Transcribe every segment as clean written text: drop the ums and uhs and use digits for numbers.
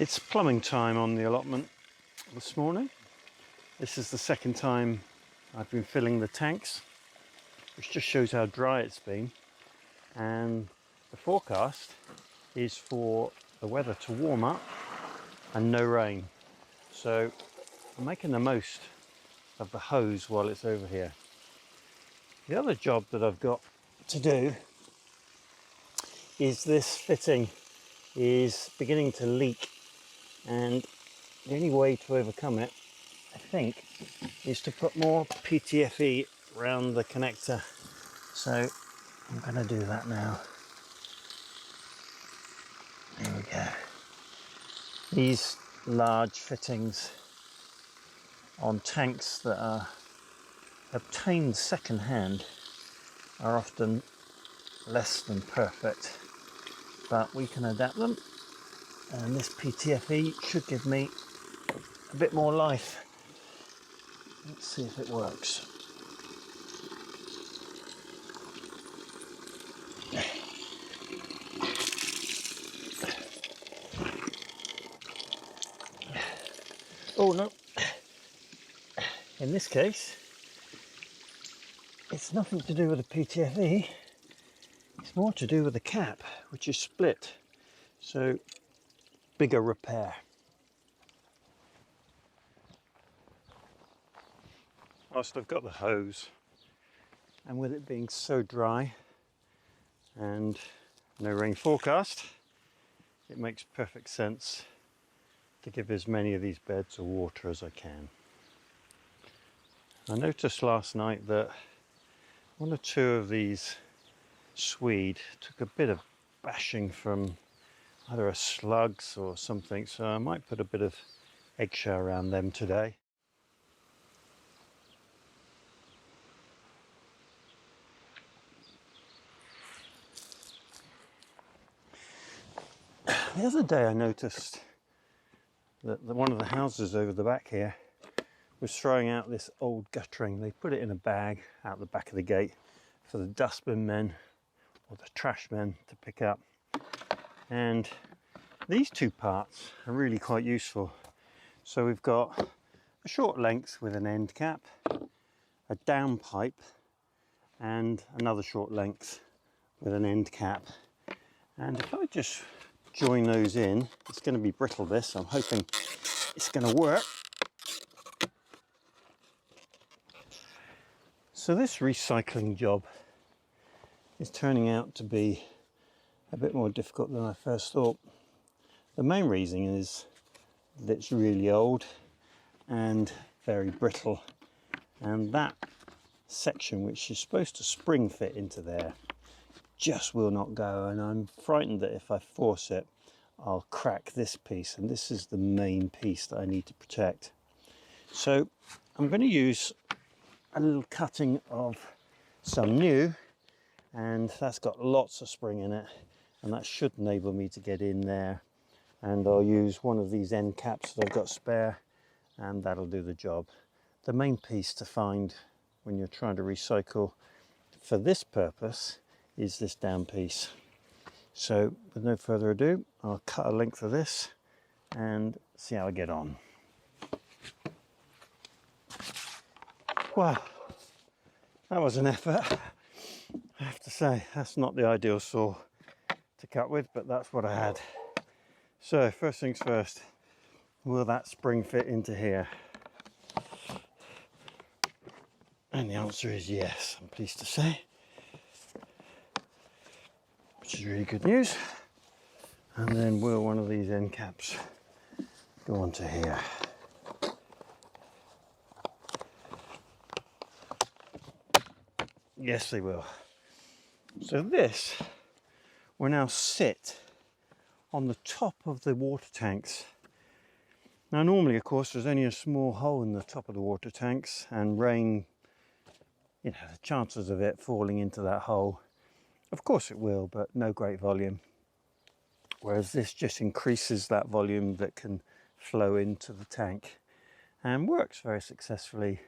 It's plumbing time on the allotment this morning. This is the second time I've been filling the tanks, which just shows how dry it's been. And the forecast is for the weather to warm up and no rain. So I'm making the most of the hose while it's over here. The other job that I've got to do is this fitting is beginning to leak, and the only way to overcome it, I think, is to put more PTFE around the connector. So I'm going to do that now. There we go. These large fittings on tanks that are obtained second hand are often less than perfect, but we can adapt them, and this PTFE should give me a bit more life. Let's see if it works. Oh no, in this case it's nothing to do with the PTFE, it's more to do with the cap, which is split, so bigger repair. Whilst I've got the hose, and with it being so dry and no rain forecast, it makes perfect sense to give as many of these beds of water as I can. I noticed last night that one or two of these swede took a bit of bashing from either a slugs or something, so I might put a bit of eggshell around them today. The other day I noticed that one of the houses over the back here was throwing out this old guttering. They put it in a bag out the back of the gate for the dustbin men or the trash men to pick up. And these two parts are really quite useful. So we've got a short length with an end cap, a down pipe, and another short length with an end cap. And if I just join those in, it's going to be brittle, this. I'm hoping it's going to work. So this recycling job is turning out to be a bit more difficult than I first thought. The main reason is that it's really old and very brittle, and that section, which is supposed to spring fit into there, just will not go, and I'm frightened that if I force it I'll crack this piece, and this is the main piece that I need to protect. So I'm going to use a little cutting of some new, and that's got lots of spring in it, and that should enable me to get in there. And I'll use one of these end caps that I've got spare, and that'll do the job. The main piece to find when you're trying to recycle for this purpose is this down piece. So with no further ado, I'll cut a length of this and see how I get on. Wow, that was an effort. I have to say, that's not the ideal saw to cut with, but that's what I had. So first things first, will that spring fit into here? And the answer is yes, I'm pleased to say, which is really good news. And then will one of these end caps go onto here? Yes, they will. So this will now sit on the top of the water tanks. Now normally, of course, there's only a small hole in the top of the water tanks, and rain, you know, the chances of it falling into that hole, of course it will, but no great volume. Whereas this just increases that volume that can flow into the tank, and works very successfully,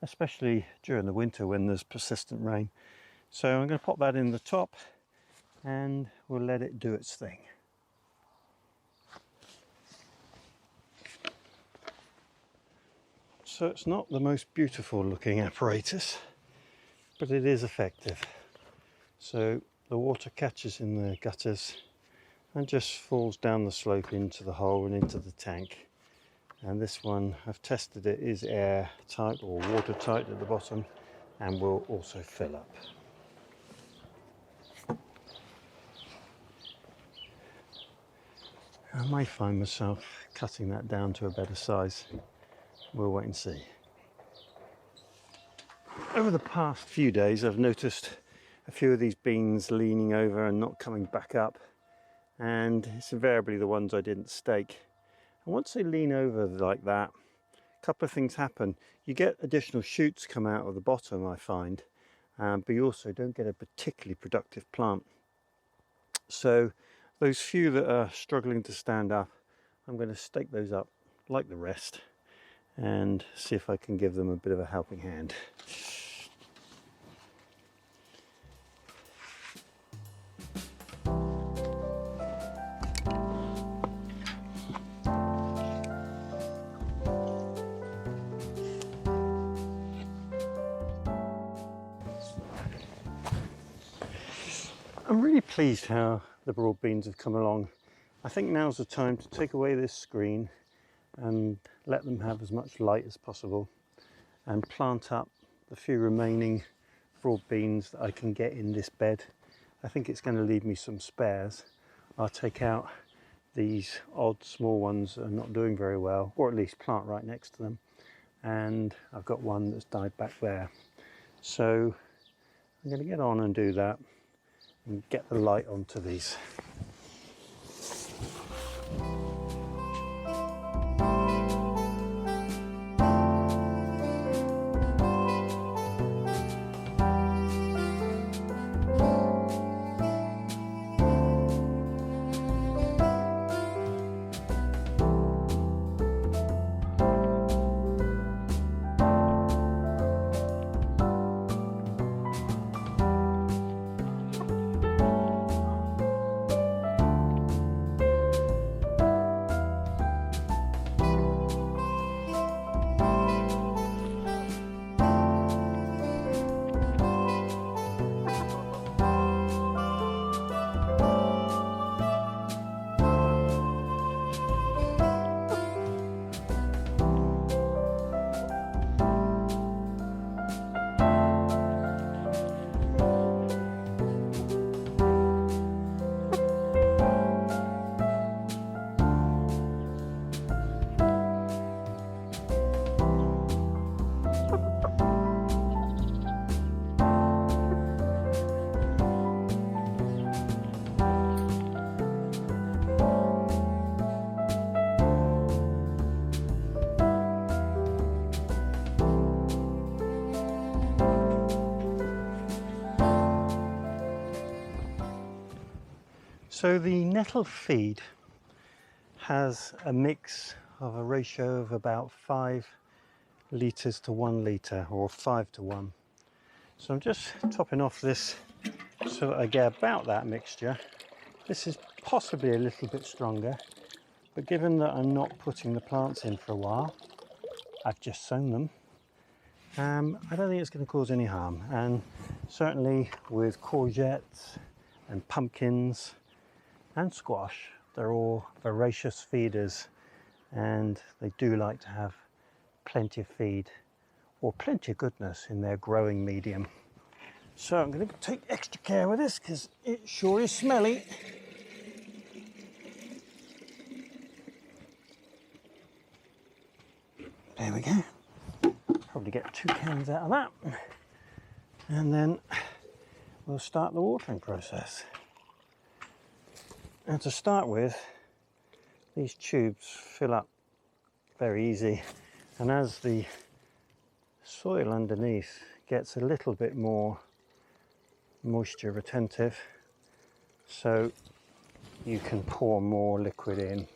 especially during the winter when there's persistent rain. So I'm going to pop that in the top and we'll let it do its thing. So it's not the most beautiful looking apparatus, but it is effective. So the water catches in the gutters and just falls down the slope into the hole and into the tank. And this one, I've tested it, is airtight or watertight at the bottom and will also fill up. I may find myself cutting that down to a better size. We'll wait and see. Over the past few days I've noticed a few of these beans leaning over and not coming back up, and it's invariably the ones I didn't stake. And once they lean over like that, a couple of things happen. You get additional shoots come out of the bottom, I find, but you also don't get a particularly productive plant. So those few that are struggling to stand up, I'm going to stake those up like the rest and see if I can give them a bit of a helping hand. I'm really pleased how the broad beans have come along. I think now's the time to take away this screen and let them have as much light as possible and plant up the few remaining broad beans that I can get in this bed. I think it's going to leave me some spares. I'll take out these odd small ones that are not doing very well, or at least plant right next to them, and I've got one that's died back there. So I'm going to get on and do that and get the light onto these. So the nettle feed has a mix of a ratio of about 5 litres to 1 litre, or 5 to 1. So I'm just topping off this so that I get about that mixture. This is possibly a little bit stronger, but given that I'm not putting the plants in for a while, I've just sown them, I don't think it's going to cause any harm. And certainly with courgettes and pumpkins and squash, they're all voracious feeders and they do like to have plenty of feed or plenty of goodness in their growing medium. So I'm going to take extra care with this because it sure is smelly. There we go. Probably get 2 cans out of that, and then we'll start the watering process. And to start with, these tubes fill up very easy, and as the soil underneath gets a little bit more moisture retentive, so you can pour more liquid in.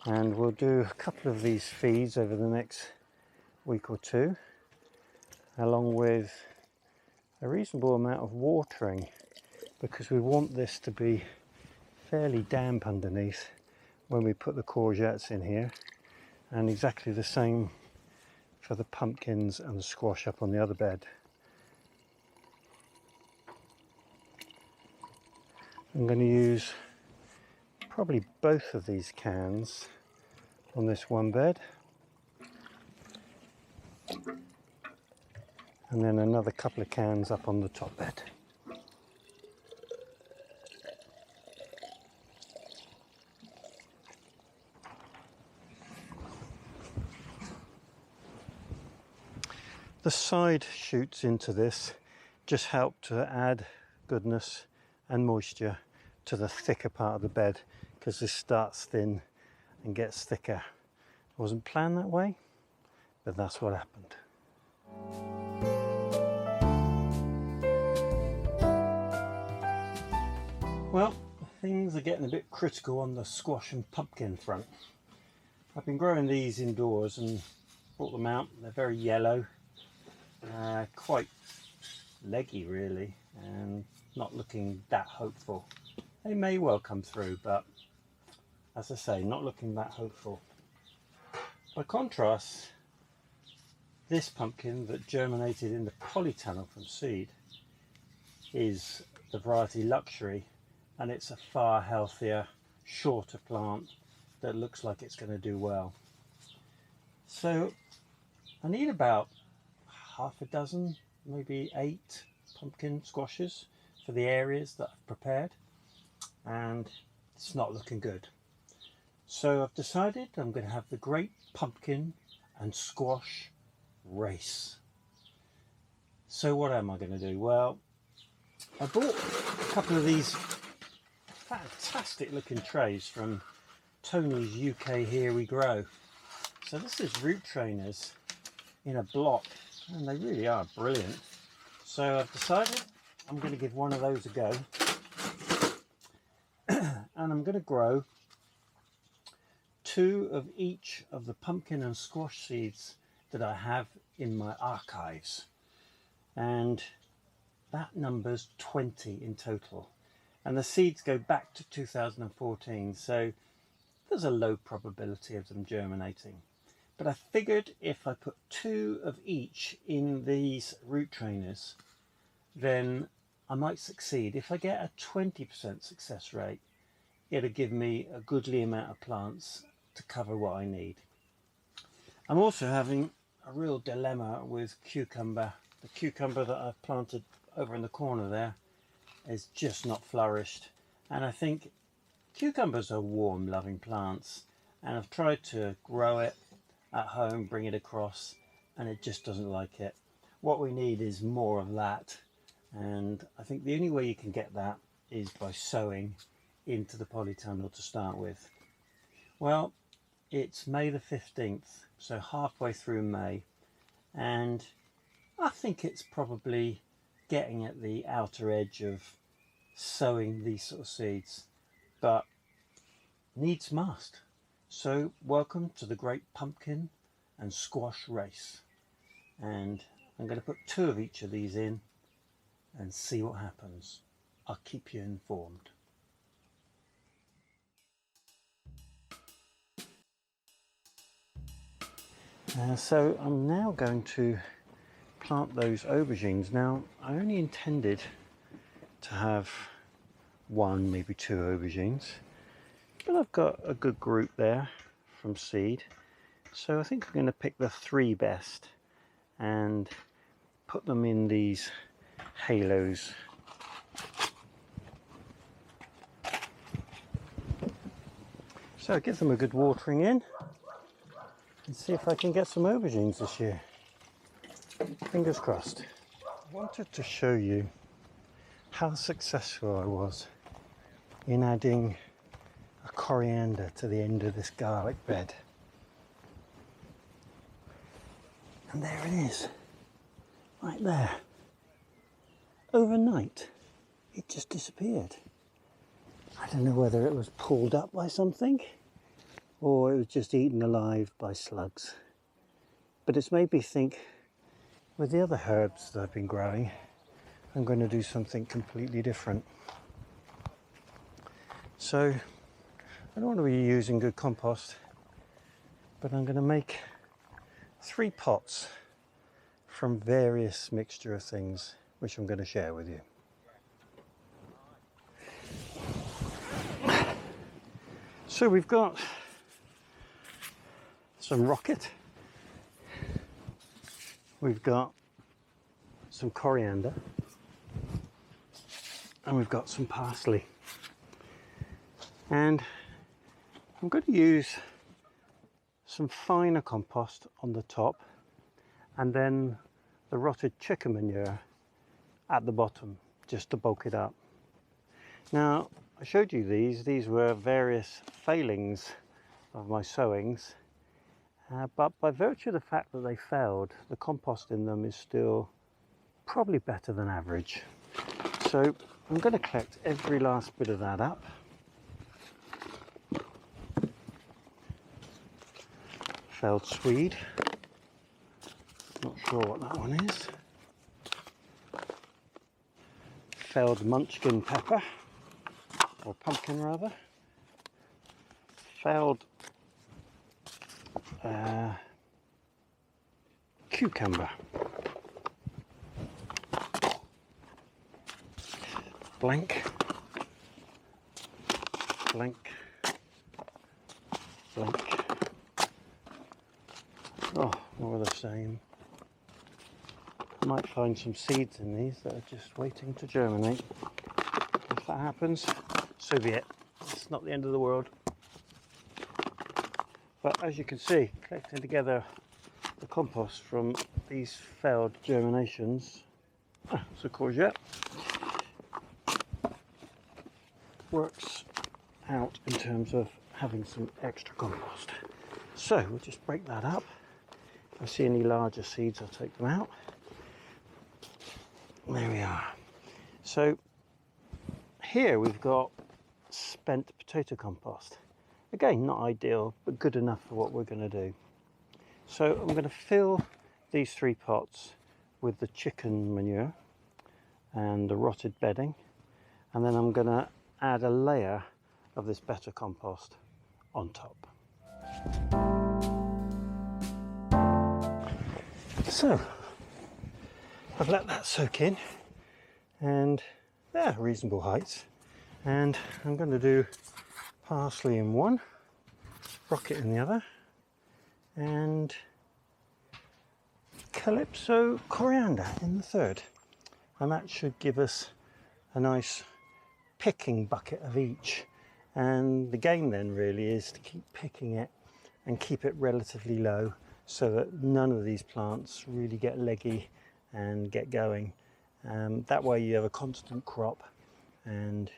And we'll do a couple of these feeds over the next week or two, along with a reasonable amount of watering, because we want this to be fairly damp underneath when we put the courgettes in here, and exactly the same for the pumpkins and the squash up on the other bed. I'm going to use probably both of these cans on this one bed, and then another couple of cans up on the top bed. The side shoots into this just help to add goodness and moisture to the thicker part of the bed, because this starts thin and gets thicker. It wasn't planned that way, but that's what happened. Well, things are getting a bit critical on the squash and pumpkin front. I've been growing these indoors and brought them out. They're very yellow, quite leggy really, and not looking that hopeful. They may well come through, but as I say, not looking that hopeful. By contrast, this pumpkin that germinated in the polytunnel from seed is the variety Luxury, and it's a far healthier, shorter plant that looks like it's going to do well. So I need about half a dozen, maybe 8 pumpkin squashes for the areas that I've prepared, and it's not looking good. So I've decided I'm going to have the Great Pumpkin and Squash Race. So what am I going to do? Well, I bought a couple of these fantastic looking trays from Tony's UK Here We Grow. So this is root trainers in a block, and they really are brilliant. So I've decided I'm going to give one of those a go, and I'm going to grow 2 of each of the pumpkin and squash seeds that I have in my archives, and that numbers 20 in total, and the seeds go back to 2014, so there's a low probability of them germinating. But I figured if I put 2 of each in these root trainers, then I might succeed. If I get a 20% success rate, it'll give me a goodly amount of plants to cover what I need. I'm also having a real dilemma with cucumber. The cucumber that I've planted over in the corner there is just not flourished, and I think cucumbers are warm loving plants, and I've tried to grow it at home, bring it across, and it just doesn't like it. What we need is more of that, and I think the only way you can get that is by sowing into the polytunnel to start with. Well, it's May the 15th, so halfway through May, and I think it's probably getting at the outer edge of sowing these sort of seeds, but needs must. So welcome to the Great Pumpkin and Squash Race, and I'm going to put 2 of each of these in and see what happens. I'll keep you informed. So I'm now going to plant those aubergines. Now I only intended to have 1, maybe 2 aubergines, but I've got a good group there from seed, so I think I'm going to pick the 3 best and put them in these halos. So give them a good watering in and see if I can get some aubergines this year. Fingers crossed. I wanted to show you how successful I was in adding a coriander to the end of this garlic bed. And there it is, right there. Overnight, it just disappeared. I don't know whether it was pulled up by something or it was just eaten alive by slugs. But it's made me think, with the other herbs that I've been growing, I'm going to do something completely different. So I don't want to be using good compost, but I'm going to make 3 pots from various mixture of things which I'm going to share with you. So we've got some rocket, we've got some coriander, and we've got some parsley. And I'm going to use some finer compost on the top and then the rotted chicken manure at the bottom just to bulk it up. Now, I showed you these were various failings of my sowings, but by virtue of the fact that they failed, the compost in them is still probably better than average. So I'm going to collect every last bit of that up. Failed swede, not sure what that one is. Failed munchkin pepper, or pumpkin rather. Failed cucumber. Blank, blank, blank. Oh, more of the same. I might find some seeds in these that are just waiting to germinate. If that happens, so be it. It's not the end of the world. But as you can see, collecting together the compost from these failed germinations, it's a courgette, works out in terms of having some extra compost. So we'll just break that up. If I see any larger seeds, I'll take them out. There we are. So here we've got spent potato compost. Again, not ideal, but good enough for what we're going to do. So I'm going to fill these 3 pots with the chicken manure and the rotted bedding, and then I'm going to add a layer of this better compost on top. So I've let that soak in, and they're reasonable heights, and I'm going to do parsley in one, rocket in the other, and calypso coriander in the third, and that should give us a nice picking bucket of each. And the game then really is to keep picking it and keep it relatively low so that none of these plants really get leggy and get going. That way you have a constant crop and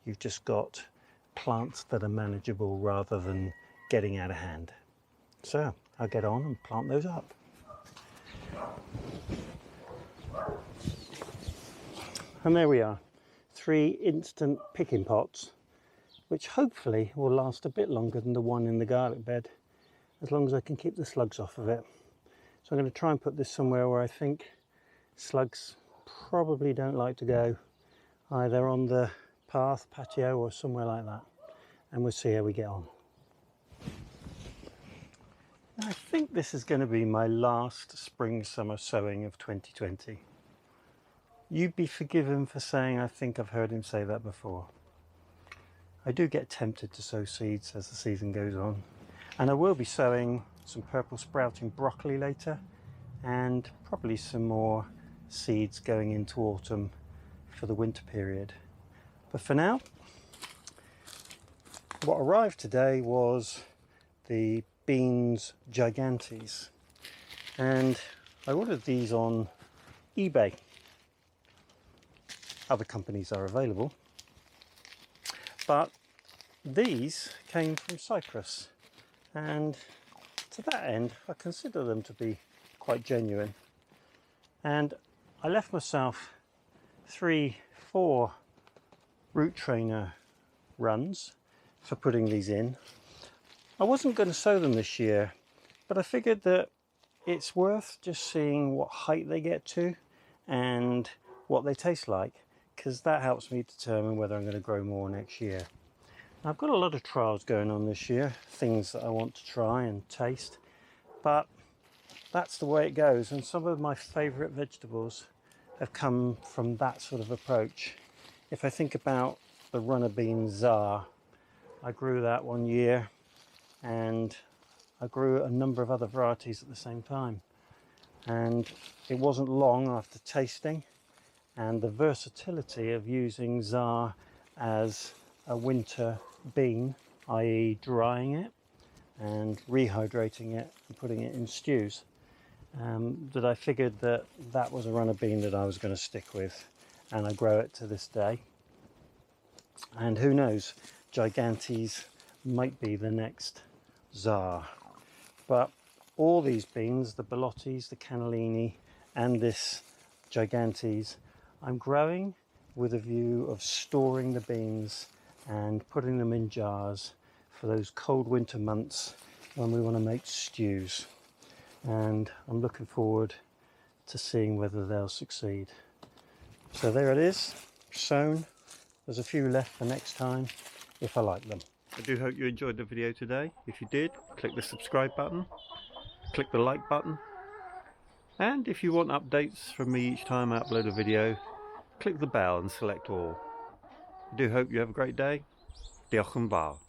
you've just got plants that are manageable rather than getting out of hand. So I'll get on and plant those up. And there we are, 3 instant picking pots, which hopefully will last a bit longer than the one in the garlic bed, as long as I can keep the slugs off of it. So I'm going to try and put this somewhere where I think slugs probably don't like to go, either on the path, patio, or somewhere like that. And we'll see how we get on. I think this is going to be my last spring-summer sowing of 2020. You'd be forgiven for saying I think I've heard him say that before. I do get tempted to sow seeds as the season goes on, and I will be sowing some purple sprouting broccoli later, and probably some more seeds going into autumn for the winter period. But for now, what arrived today was the beans gigantes, and I ordered these on eBay. Other companies are available, but these came from Cyprus, and to that end I consider them to be quite genuine. And I left myself 3-4 root trainer runs for putting these in. I wasn't going to sow them this year, but I figured that it's worth just seeing what height they get to and what they taste like, because that helps me determine whether I'm going to grow more next year. I've got a lot of trials going on this year, things that I want to try and taste, but that's the way it goes. And some of my favourite vegetables have come from that sort of approach. If I think about the runner bean Tsar, I grew that one year, and I grew a number of other varieties at the same time. And it wasn't long after tasting, and the versatility of using Tsar as a winter bean, i.e. drying it and rehydrating it and putting it in stews, that I figured that that was a runner bean that I was going to stick with, and I grow it to this day. And who knows, Gigantes might be the next Tsar. But all these beans, the Bellottis, the Cannellini, and this Gigantes, I'm growing with a view of storing the beans and putting them in jars for those cold winter months when we want to make stews. And I'm looking forward to seeing whether they'll succeed. So there it is, sown. There's a few left for next time if I like them. I do hope you enjoyed the video today. If you did, click the subscribe button, click the like button, and if you want updates from me each time I upload a video, click the bell and select all. I do hope you have a great day. Diolch yn fawr.